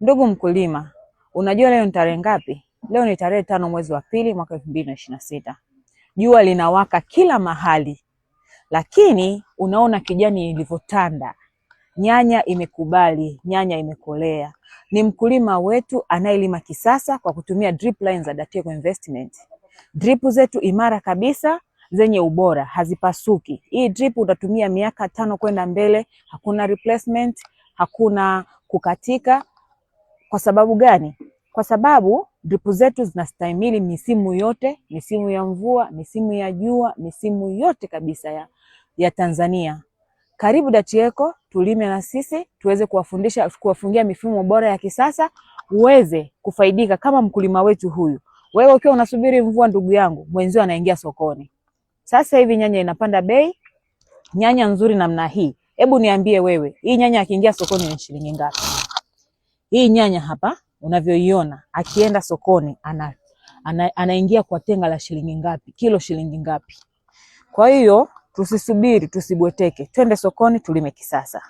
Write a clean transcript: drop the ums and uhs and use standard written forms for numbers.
Ndugu mkulima, unajua leo ni tarehe ngapi? Leo ni tarehe 5 mwezi wa pili mwaka 2026. Jua linawaka kila mahali, lakini unaona kijani ilivyotanda. Nyanya imekubali, nyanya imekolea. Ni mkulima wetu anayelima kisasa kwa kutumia drip lines za Dateco Investment. Drip zetu imara kabisa, zenye ubora, hazipasuki. Hii drip utatumia miaka 5 kwenda mbele, hakuna replacement, hakuna kukatika. Kwa sababu gani? Kwa sababu drip zetu zinastahimili misimu yote, misimu ya mvua, misimu ya jua, misimu yote kabisa ya Tanzania. Karibu Dateco, tulime na sisi, tuweze kuwafungia mifumo bora ya kisasa, uweze kufaidika kama mkulima wetu huyu. Wewe ukiwa unasubiri mvua, ndugu yangu, mwenzio anaingia sokoni. Sasa hivi nyanya inapanda bei, nyanya nzuri namna hii. Hebu niambie wewe, hii nyanya akiingia sokoni ni shilingi ngapi? Hii nyanya hapa unavyoiona, akienda sokoni anaingia kwa tenga la shilingi ngapi? Kilo shilingi ngapi? Kwa hiyo tusisubiri, tusibweteke. Twende sokoni tulime kisasa.